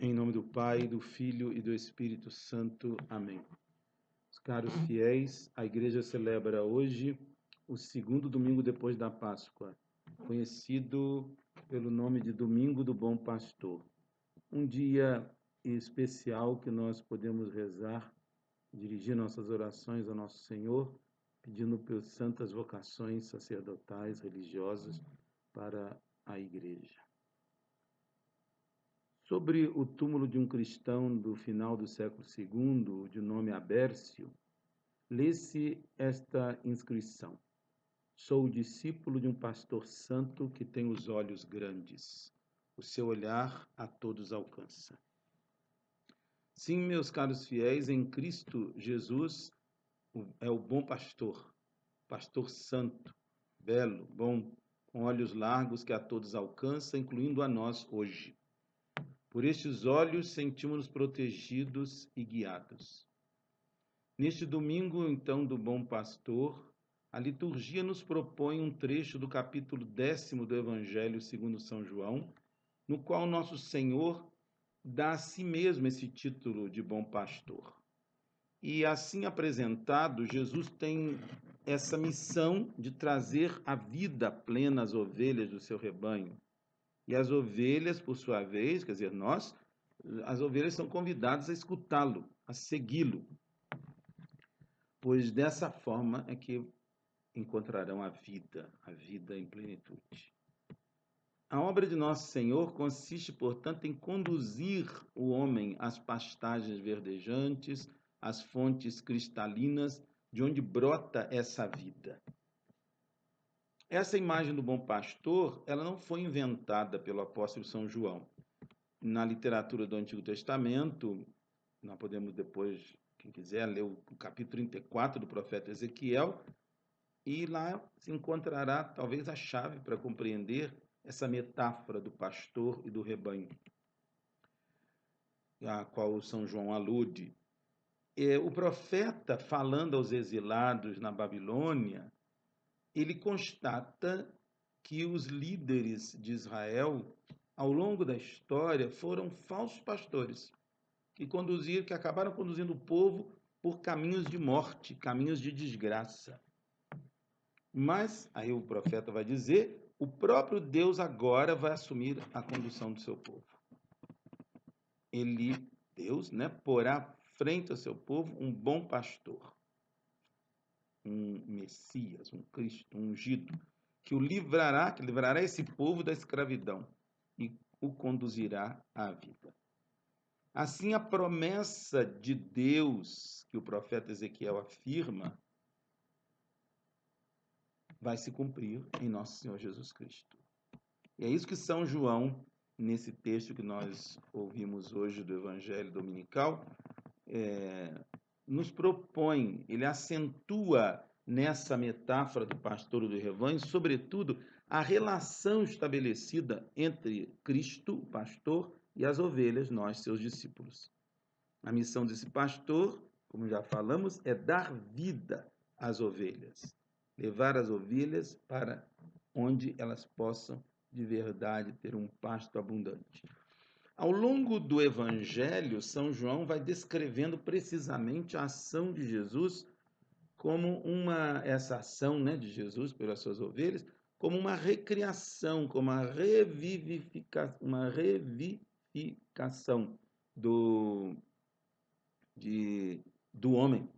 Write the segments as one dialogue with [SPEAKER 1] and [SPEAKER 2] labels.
[SPEAKER 1] Em nome do Pai, do Filho e do Espírito Santo. Amém. Os caros fiéis, a igreja celebra hoje o segundo domingo depois da Páscoa, conhecido pelo nome de Domingo do Bom Pastor. Um dia especial que nós podemos rezar, dirigir nossas orações ao nosso Senhor, pedindo por santas vocações sacerdotais, religiosas para a igreja. Sobre o túmulo de um cristão do final do século II, de nome Abércio, lê-se esta inscrição: Sou o discípulo de um pastor santo que tem os olhos grandes. O seu olhar a todos alcança. Sim, meus caros fiéis, em Cristo Jesus é o bom pastor, pastor santo, belo, bom, com olhos largos que a todos alcança, incluindo a nós hoje. Por estes olhos sentimos-nos protegidos e guiados. Neste domingo, então, do Bom Pastor, a liturgia nos propõe um trecho do capítulo 10º do Evangelho segundo São João, no qual nosso Senhor dá a si mesmo esse título de Bom Pastor. E assim apresentado, Jesus tem essa missão de trazer a vida plena às ovelhas do seu rebanho. E as ovelhas, por sua vez, quer dizer, nós, as ovelhas são convidadas a escutá-lo, a segui-lo, pois dessa forma é que encontrarão a vida em plenitude. A obra de Nosso Senhor consiste, portanto, em conduzir o homem às pastagens verdejantes, às fontes cristalinas, de onde brota essa vida. Essa imagem do bom pastor, ela não foi inventada pelo apóstolo São João. Na literatura do Antigo Testamento, nós podemos depois, quem quiser, ler o capítulo 34 do profeta Ezequiel, e lá se encontrará talvez a chave para compreender essa metáfora do pastor e do rebanho, a qual São João alude. O profeta, falando aos exilados na Babilônia, ele constata que os líderes de Israel, ao longo da história, foram falsos pastores, que acabaram conduzindo o povo por caminhos de morte, caminhos de desgraça. Mas, aí o profeta vai dizer, o próprio Deus agora vai assumir a condução do seu povo. Deus, porá à frente ao seu povo um bom pastor, um Messias, um Cristo, um ungido, que livrará esse povo da escravidão e o conduzirá à vida. Assim, a promessa de Deus que o profeta Ezequiel afirma vai se cumprir em nosso Senhor Jesus Cristo. E é isso que São João, nesse texto que nós ouvimos hoje do Evangelho Dominical, nos propõe, ele acentua nessa metáfora do pastor do rebanho, sobretudo, a relação estabelecida entre Cristo, o pastor, e as ovelhas, nós, seus discípulos. A missão desse pastor, como já falamos, é dar vida às ovelhas, levar as ovelhas para onde elas possam, de verdade, ter um pasto abundante. Ao longo do Evangelho, São João vai descrevendo precisamente a ação de Jesus como essa ação de Jesus pelas suas ovelhas, como uma recriação, como uma revivificação do homem,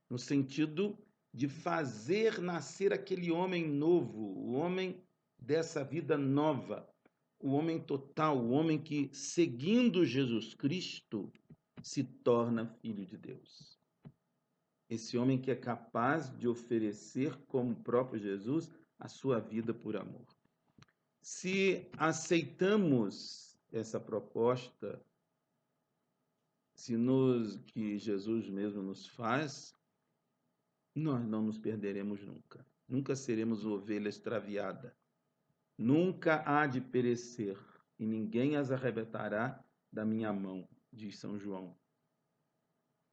[SPEAKER 1] no sentido de fazer nascer aquele homem novo, o homem dessa vida nova, o homem total, o homem que, seguindo Jesus Cristo, se torna filho de Deus. Esse homem que é capaz de oferecer, como o próprio Jesus, a sua vida por amor. Se aceitamos essa proposta, que Jesus mesmo nos faz, nós não nos perderemos nunca. Nunca seremos ovelha extraviada. Nunca há de perecer, e ninguém as arrebatará da minha mão, diz São João.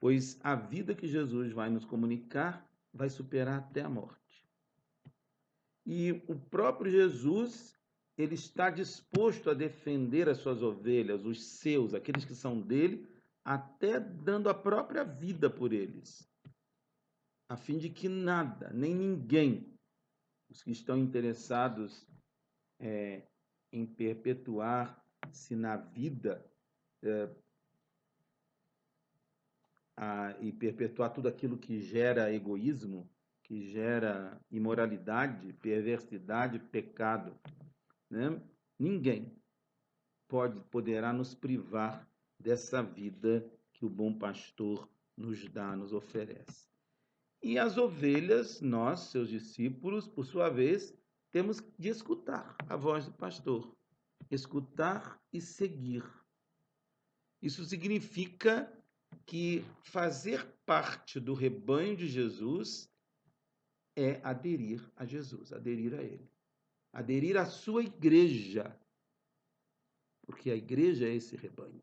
[SPEAKER 1] Pois a vida que Jesus vai nos comunicar vai superar até a morte. E o próprio Jesus ele está disposto a defender as suas ovelhas, os seus, aqueles que são dele, até dando a própria vida por eles, a fim de que nada, nem ninguém, os que estão interessados em perpetuar-se na vida e perpetuar tudo aquilo que gera egoísmo, que gera imoralidade, perversidade, pecado, né? Ninguém poderá nos privar dessa vida que o bom pastor nos dá, nos oferece. E as ovelhas, nós, seus discípulos, por sua vez, temos de escutar a voz do pastor, escutar e seguir. Isso significa que fazer parte do rebanho de Jesus é aderir a Jesus, aderir a Ele, aderir à sua igreja, porque a igreja é esse rebanho.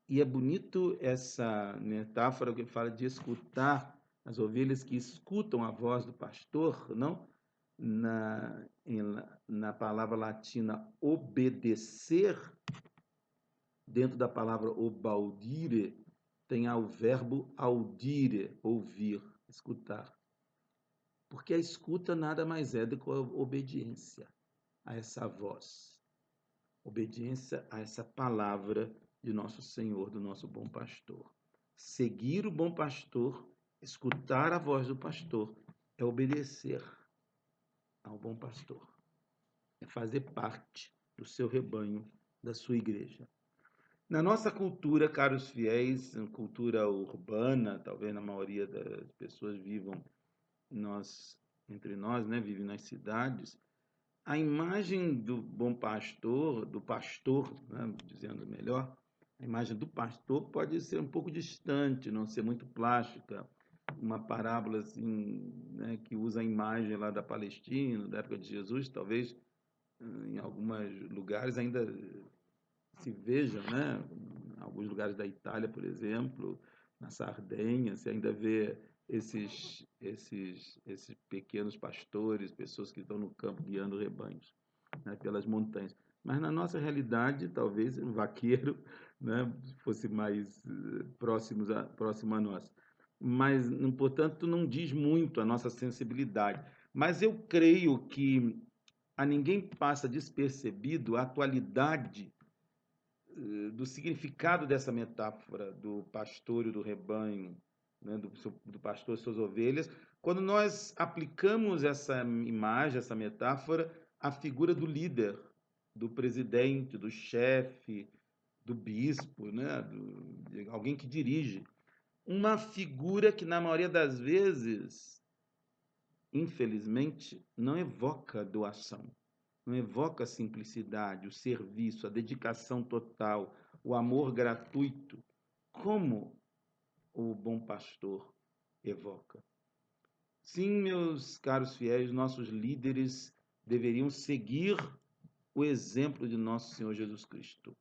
[SPEAKER 1] E é bonito essa metáfora que fala de escutar as ovelhas que escutam a voz do pastor, não? Na palavra latina obedecer, dentro da palavra obaudire, tem o verbo audire, ouvir, escutar. Porque a escuta nada mais é do que a obediência a essa voz, obediência a essa palavra de nosso Senhor, do nosso bom pastor. Seguir o bom pastor, escutar a voz do pastor, é obedecer ao bom pastor, é fazer parte do seu rebanho, da sua igreja. Na nossa cultura, caros fiéis, cultura urbana, talvez na maioria das pessoas vivam entre nós, né, vivem nas cidades, a imagem do bom pastor, do pastor, né, dizendo melhor, a imagem do pastor pode ser um pouco distante, não ser muito plástica. Uma parábola assim, né, que usa a imagem lá da Palestina, da época de Jesus, talvez em alguns lugares ainda se veja, né? Em alguns lugares da Itália, por exemplo, na Sardenha, se ainda vê esses pequenos pastores, pessoas que estão no campo guiando rebanhos, né, pelas montanhas. Mas na nossa realidade, talvez um vaqueiro, né, fosse mais próximo a nós. Mas, portanto, não diz muito a nossa sensibilidade. Mas eu creio que a ninguém passa despercebido a atualidade do significado dessa metáfora do pastor e do rebanho, né, do pastor e suas ovelhas, quando nós aplicamos essa imagem, essa metáfora, à figura do líder, do presidente, do chefe, do bispo, né, de alguém que dirige. Uma figura que, na maioria das vezes, infelizmente, não evoca doação, não evoca a simplicidade, o serviço, a dedicação total, o amor gratuito, como o bom pastor evoca. Sim, meus caros fiéis, nossos líderes deveriam seguir o exemplo de nosso Senhor Jesus Cristo,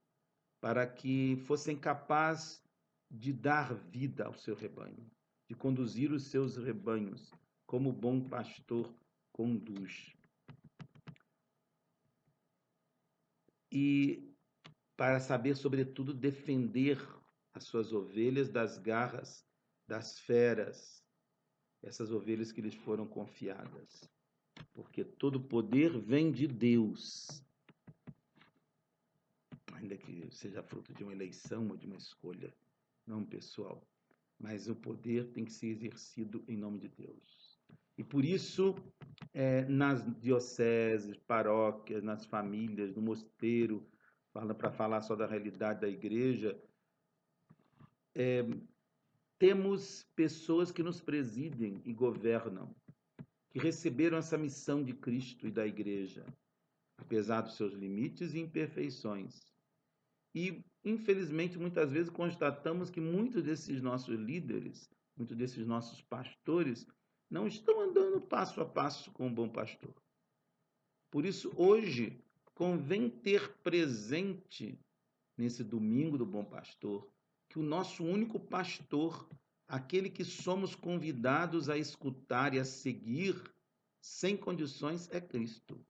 [SPEAKER 1] para que fossem capazes de dar vida ao seu rebanho, de conduzir os seus rebanhos, como o bom pastor conduz. E para saber, sobretudo, defender as suas ovelhas das garras das feras, essas ovelhas que lhes foram confiadas. Porque todo poder vem de Deus, ainda que seja fruto de uma eleição ou de uma escolha, não pessoal. Mas o poder tem que ser exercido em nome de Deus. E por isso, nas dioceses, paróquias, nas famílias, no mosteiro, para falar só da realidade da igreja, temos pessoas que nos presidem e governam, que receberam essa missão de Cristo e da igreja, apesar dos seus limites e imperfeições. E, infelizmente, muitas vezes constatamos que muitos desses nossos líderes, muitos desses nossos pastores, não estão andando passo a passo com o bom pastor. Por isso, hoje, convém ter presente, nesse domingo do bom pastor, que o nosso único pastor, aquele que somos convidados a escutar e a seguir, sem condições, é Cristo.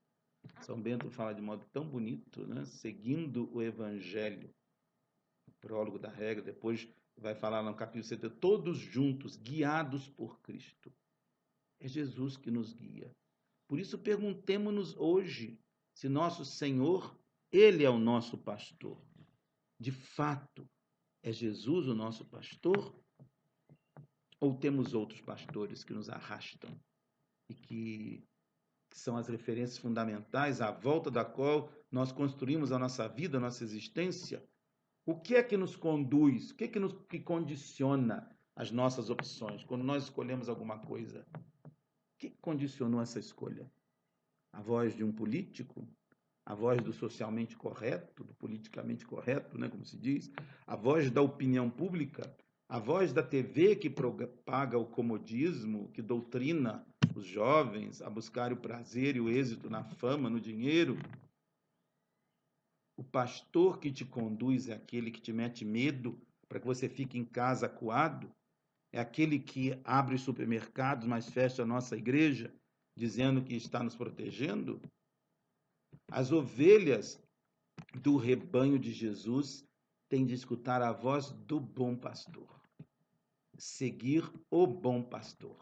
[SPEAKER 1] São Bento fala de modo tão bonito, né? Seguindo o Evangelho, o prólogo da regra, depois vai falar no capítulo 70, todos juntos, guiados por Cristo. É Jesus que nos guia. Por isso, perguntemo-nos hoje se nosso Senhor, Ele é o nosso pastor. De fato, é Jesus o nosso pastor? Ou temos outros pastores que nos arrastam e que são as referências fundamentais à volta da qual nós construímos a nossa vida, a nossa existência? O que é que nos conduz? O que é que condiciona as nossas opções quando nós escolhemos alguma coisa? O que condicionou essa escolha? A voz de um político? A voz do socialmente correto, do politicamente correto, né, como se diz? A voz da opinião pública? A voz da TV que propaga o comodismo, que doutrina os jovens a buscar o prazer e o êxito na fama, no dinheiro? O pastor que te conduz é aquele que te mete medo para que você fique em casa acuado? É aquele que abre os supermercados, mas fecha a nossa igreja, dizendo que está nos protegendo? As ovelhas do rebanho de Jesus têm de escutar a voz do bom pastor, seguir o bom pastor.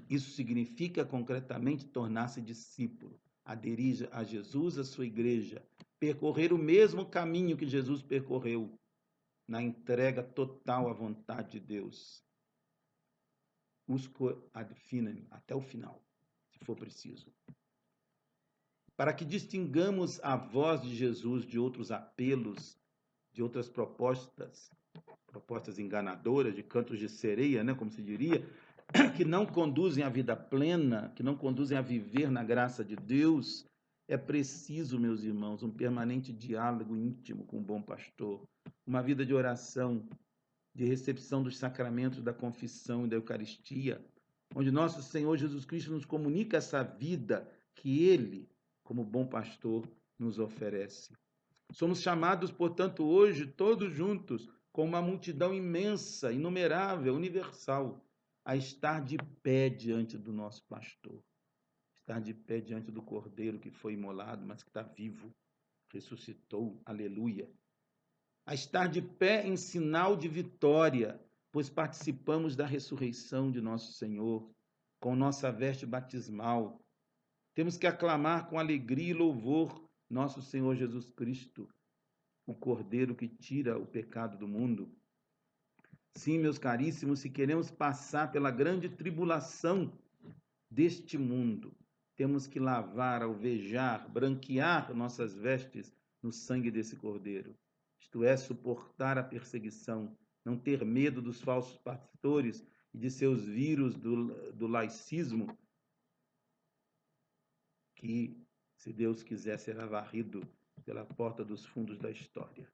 [SPEAKER 1] Isso significa concretamente tornar-se discípulo, aderir a Jesus, a sua igreja, percorrer o mesmo caminho que Jesus percorreu, na entrega total à vontade de Deus. Usque ad finem, até o final, se for preciso. Para que distingamos a voz de Jesus de outros apelos, de outras propostas enganadoras, de cantos de sereia, né, como se diria, que não conduzem à vida plena, que não conduzem a viver na graça de Deus, é preciso, meus irmãos, um permanente diálogo íntimo com o bom pastor, uma vida de oração, de recepção dos sacramentos da confissão e da Eucaristia, onde nosso Senhor Jesus Cristo nos comunica essa vida que Ele, como bom pastor, nos oferece. Somos chamados, portanto, hoje, todos juntos, com uma multidão imensa, inumerável, universal, a estar de pé diante do nosso pastor, estar de pé diante do Cordeiro que foi imolado, mas que está vivo, ressuscitou, aleluia. A estar de pé em sinal de vitória, pois participamos da ressurreição de nosso Senhor, com nossa veste batismal. Temos que aclamar com alegria e louvor nosso Senhor Jesus Cristo, o Cordeiro que tira o pecado do mundo. Sim, meus caríssimos, se queremos passar pela grande tribulação deste mundo, temos que lavar, alvejar, branquear nossas vestes no sangue desse Cordeiro. Isto é, suportar a perseguição, não ter medo dos falsos pastores e de seus vírus do laicismo, que, se Deus quiser, será varrido pela porta dos fundos da história.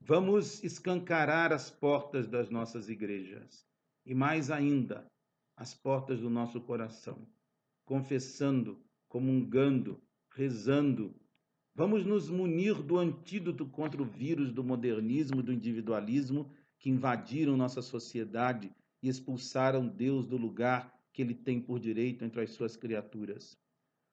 [SPEAKER 1] Vamos escancarar as portas das nossas igrejas e, mais ainda, as portas do nosso coração, confessando, comungando, rezando. Vamos nos munir do antídoto contra o vírus do modernismo e do individualismo que invadiram nossa sociedade e expulsaram Deus do lugar que ele tem por direito entre as suas criaturas.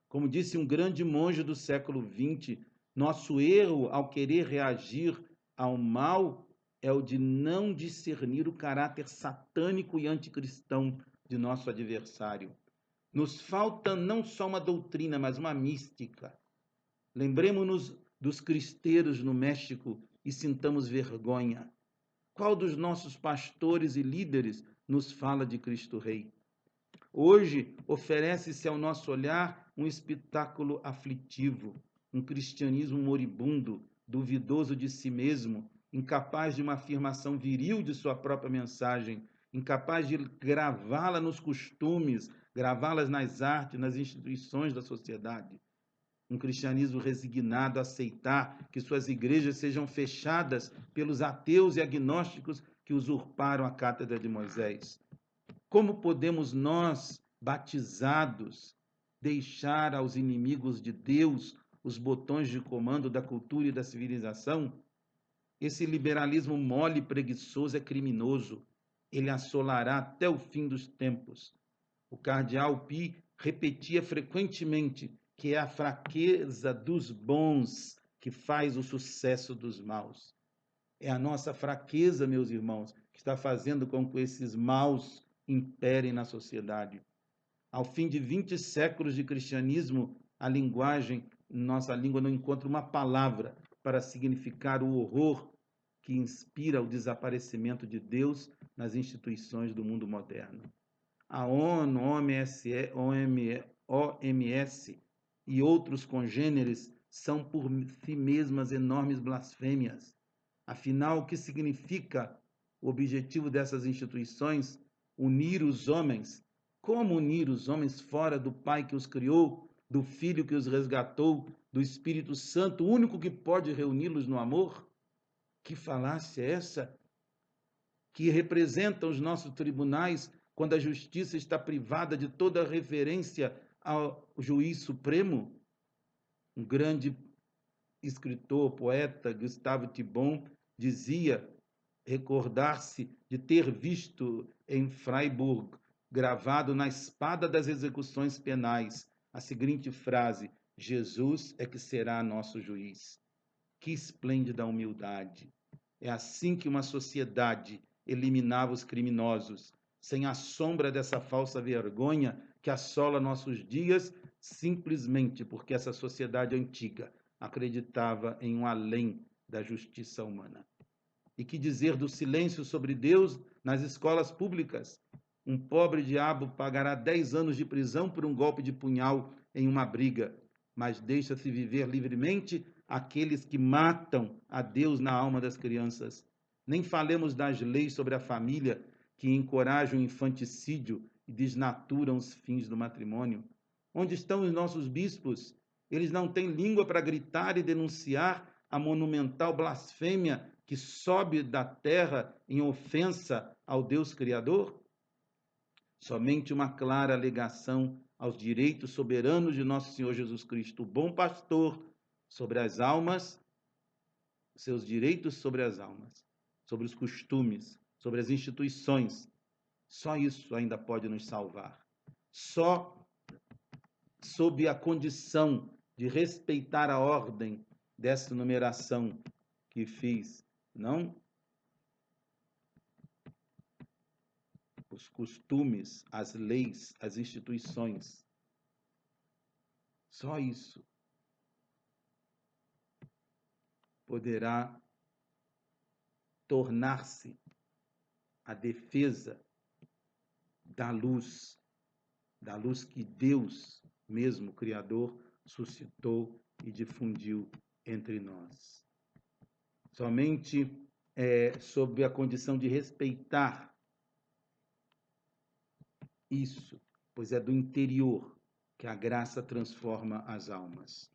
[SPEAKER 1] Como disse um grande monge do século XX, nosso erro ao querer reagir ao mal é o de não discernir o caráter satânico e anticristão de nosso adversário. Nos falta não só uma doutrina, mas uma mística. Lembremos-nos dos cristeiros no México e sintamos vergonha. Qual dos nossos pastores e líderes nos fala de Cristo Rei? Hoje, oferece-se ao nosso olhar um espetáculo aflitivo, um cristianismo moribundo, duvidoso de si mesmo, incapaz de uma afirmação viril de sua própria mensagem, incapaz de gravá-la nos costumes, gravá-las nas artes, nas instituições da sociedade. Um cristianismo resignado a aceitar que suas igrejas sejam fechadas pelos ateus e agnósticos que usurparam a cátedra de Moisés. Como podemos nós, batizados, deixar aos inimigos de Deus os botões de comando da cultura e da civilização? Esse liberalismo mole e preguiçoso é criminoso. Ele assolará até o fim dos tempos. O cardeal Pi repetia frequentemente que é a fraqueza dos bons que faz o sucesso dos maus. É a nossa fraqueza, meus irmãos, que está fazendo com que esses maus imperem na sociedade. Ao fim de 20 séculos de cristianismo, nossa língua não encontra uma palavra para significar o horror que inspira o desaparecimento de Deus nas instituições do mundo moderno. A ONU, OMS e outros congêneres são por si mesmas enormes blasfêmias. Afinal, o que significa o objetivo dessas instituições? Unir os homens. Como unir os homens fora do Pai que os criou, do Filho que os resgatou, do Espírito Santo, o único que pode reuni-los no amor? Que falácia é essa? Que representa os nossos tribunais quando a justiça está privada de toda referência ao juiz supremo? Um grande escritor, poeta, Gustavo Thibon, dizia recordar-se de ter visto em Freiburg, gravado na espada das execuções penais, a seguinte frase: Jesus é que será nosso juiz. Que esplêndida humildade! É assim que uma sociedade eliminava os criminosos, sem a sombra dessa falsa vergonha que assola nossos dias, simplesmente porque essa sociedade antiga acreditava em um além da justiça humana. E que dizer do silêncio sobre Deus nas escolas públicas? Um pobre diabo pagará 10 anos de prisão por um golpe de punhal em uma briga, mas deixa-se viver livremente aqueles que matam a Deus na alma das crianças. Nem falemos das leis sobre a família, que encorajam o infanticídio e desnaturam os fins do matrimônio. Onde estão os nossos bispos? Eles não têm língua para gritar e denunciar a monumental blasfêmia que sobe da terra em ofensa ao Deus Criador? Somente uma clara alegação aos direitos soberanos de nosso Senhor Jesus Cristo, o bom pastor, sobre as almas, seus direitos sobre as almas, sobre os costumes, sobre as instituições. Só isso ainda pode nos salvar. Só sob a condição de respeitar a ordem dessa numeração que fiz, não os costumes, as leis, as instituições. Só isso poderá tornar-se a defesa da luz que Deus, mesmo Criador, suscitou e difundiu entre nós. Somente sob a condição de respeitar isso, pois é do interior que a graça transforma as almas.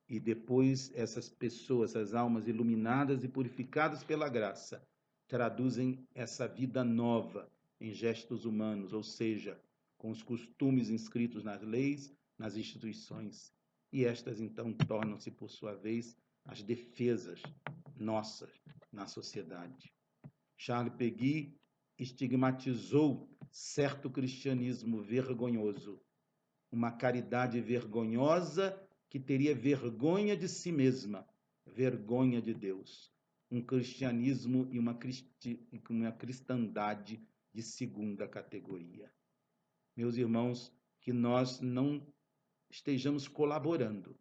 [SPEAKER 1] E depois essas pessoas, as almas iluminadas e purificadas pela graça, traduzem essa vida nova em gestos humanos, ou seja, com os costumes inscritos nas leis, nas instituições. E estas, então, tornam-se, por sua vez, as defesas nossas na sociedade. Charles Péguy estigmatizou certo cristianismo vergonhoso, uma caridade vergonhosa que teria vergonha de si mesma, vergonha de Deus. Um cristianismo e uma cristandade de segunda categoria. Meus irmãos, que nós não estejamos colaborando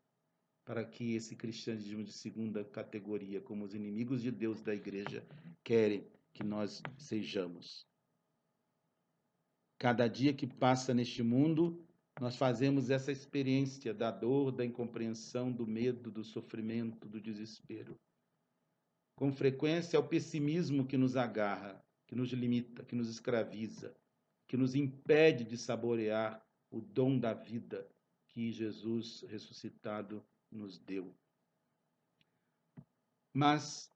[SPEAKER 1] para que esse cristianismo de segunda categoria, como os inimigos de Deus da igreja querem que nós sejamos. Cada dia que passa neste mundo, nós fazemos essa experiência da dor, da incompreensão, do medo, do sofrimento, do desespero. Com frequência é o pessimismo que nos agarra, que nos limita, que nos escraviza, que nos impede de saborear o dom da vida que Jesus ressuscitado nos deu. Mas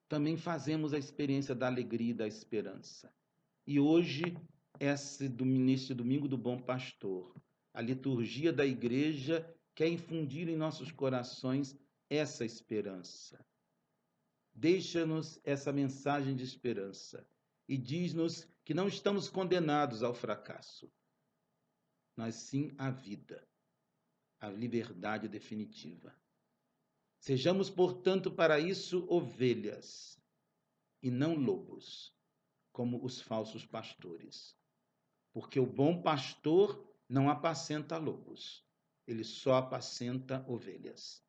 [SPEAKER 1] também fazemos a experiência da alegria e da esperança. E hoje, neste domingo do Bom Pastor, a liturgia da igreja quer infundir em nossos corações essa esperança. Deixa-nos essa mensagem de esperança e diz-nos que não estamos condenados ao fracasso, mas sim à vida. a liberdade definitiva. Sejamos, portanto, para isso ovelhas e não lobos, como os falsos pastores. Porque o bom pastor não apacenta lobos, ele só apacenta ovelhas.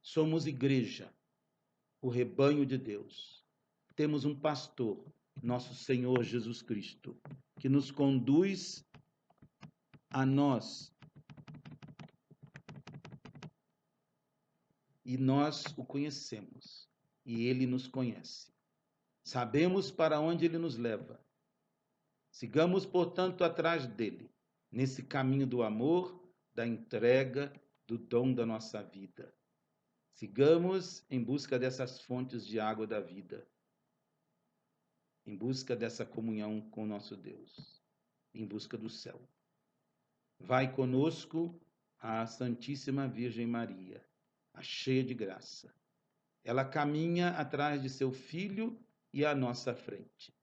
[SPEAKER 1] Somos igreja, o rebanho de Deus. Temos um pastor, nosso Senhor Jesus Cristo, que nos conduz a nós. E nós o conhecemos, e ele nos conhece. Sabemos para onde ele nos leva. Sigamos, portanto, atrás dele, nesse caminho do amor, da entrega, do dom da nossa vida. Sigamos em busca dessas fontes de água da vida, em busca dessa comunhão com o nosso Deus, em busca do céu. Vai conosco a Santíssima Virgem Maria, a cheia de graça. Ela caminha atrás de seu filho e à nossa frente.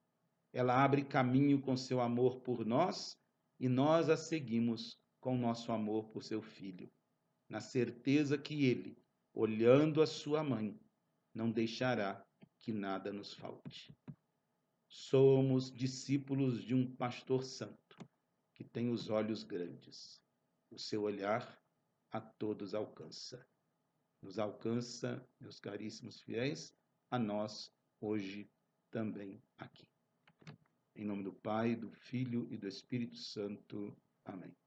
[SPEAKER 1] Ela abre caminho com seu amor por nós e nós a seguimos com nosso amor por seu filho, na certeza que ele, olhando a sua mãe, não deixará que nada nos falte. Somos discípulos de um pastor santo, que tem os olhos grandes. O seu olhar a todos alcança. Nos alcança, meus caríssimos fiéis, a nós hoje também aqui. Em nome do Pai, do Filho e do Espírito Santo. Amém.